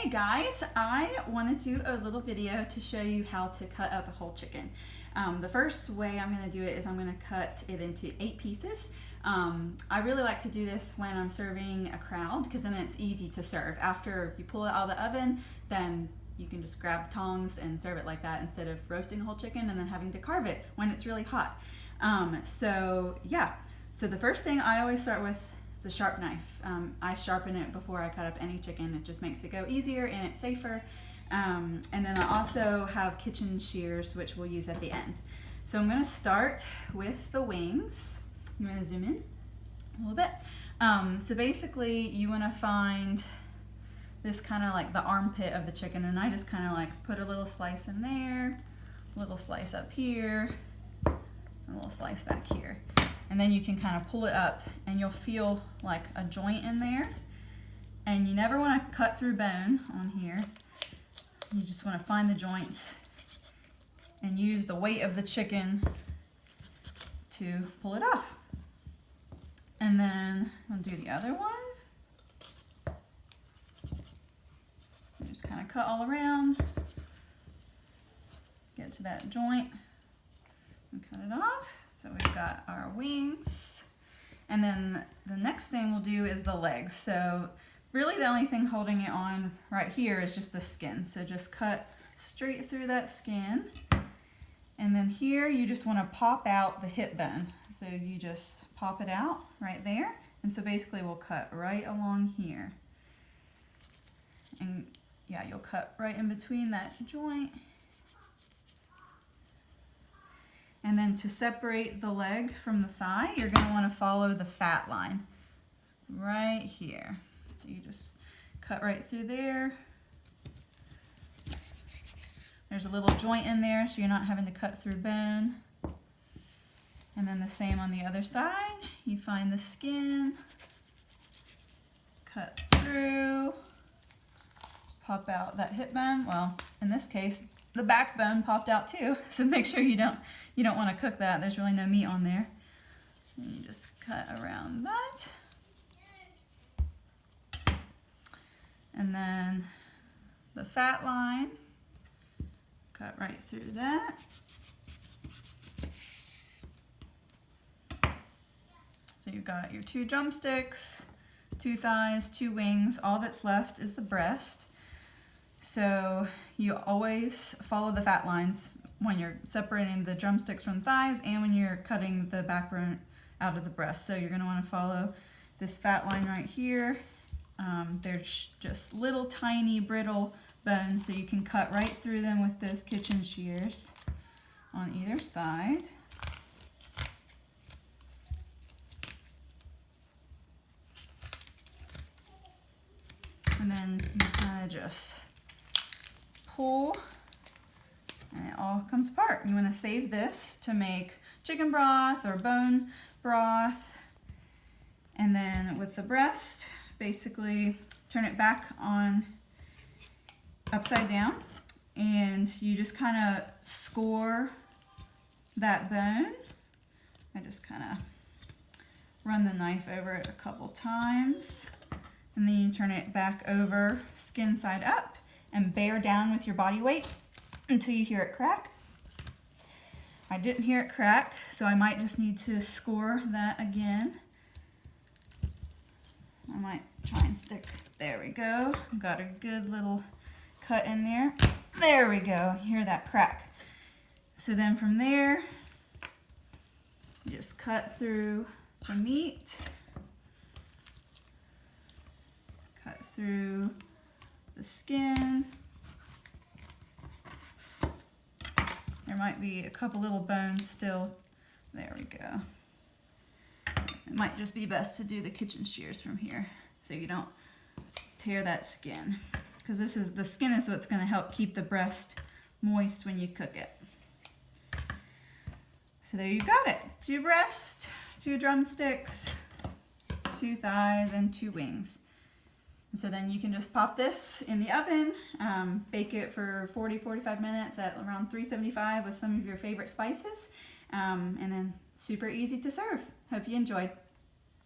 Hey guys, I want to do a little video to show you how to cut up a whole chicken. The first way I'm going to do it is I'm going to cut it into 8 pieces. I really like to do this when I'm serving a crowd because then it's easy to serve. After you pull it out of the oven, then you can just grab tongs and serve it like that instead of roasting the whole chicken and then having to carve it when it's really hot. So the first thing I always start with is a sharp knife. I sharpen it before I cut up any chicken. It just makes it go easier and it's safer. And then I also have kitchen shears, which we'll use at the end. So I'm going to start with the wings. You want to zoom in a little bit? So basically you want to find this kind of like the armpit of the chicken, and I just kind of like put a little slice in there, a little slice up here, a little slice back here. And then you can kind of pull it up and you'll feel like a joint in there. And you never want to cut through bone on here. You just want to find the joints and use the weight of the chicken to pull it off. And then I'll do the other one. Just kind of cut all around, get to that joint and cut it off. So we've got our wings. And then the next thing we'll do is the legs. So really the only thing holding it on right here is just the skin. So just cut straight through that skin. And then here you just want to pop out the hip bone. So you just pop it out right there. And so basically we'll cut right along here. And yeah, you'll cut right in between that joint. And then to separate the leg from the thigh, you're going to want to follow the fat line right here. So you just cut right through there. There's a little joint in there, so you're not having to cut through bone. And then the same on the other side. You find the skin, cut through, pop out that hip bone. Well, in this case, the backbone popped out too, so make sure you don't want to cook that. There's really no meat on there. And you just cut around that. And then the fat line, cut right through that. So you've got your 2 drumsticks, 2 thighs, 2 wings. All that's left is the breast. So you always follow the fat lines when you're separating the drumsticks from the thighs and when you're cutting the backbone out of the breast. So you're going to want to follow this fat line right here. There's just little tiny brittle bones, so you can cut right through them with those kitchen shears on either side. And then you kind of just pull and it all comes apart. You want to save this to make chicken broth or bone broth. And then with the breast, basically turn it back on upside down and you just kind of score that bone. I just kind of run the knife over it a couple times, and then you turn it back over skin side up and bear down with your body weight until you hear it crack. I didn't hear it crack, so I might just need to score that again. I might try and stick, there we go. Got a good little cut in there. There we go, you hear that crack. So then from there, you just cut through the meat, cut through the skin. There might be a couple little bones still. There we go. It might just be best to do the kitchen shears from here so you don't tear that skin, because the skin is what's going to help keep the breast moist when you cook it. So there you got it. 2 breasts, 2 drumsticks, 2 thighs, and 2 wings. And so then you can just pop this in the oven, bake it for 40-45 minutes at around 375 with some of your favorite spices, and then super easy to serve. Hope you enjoyed.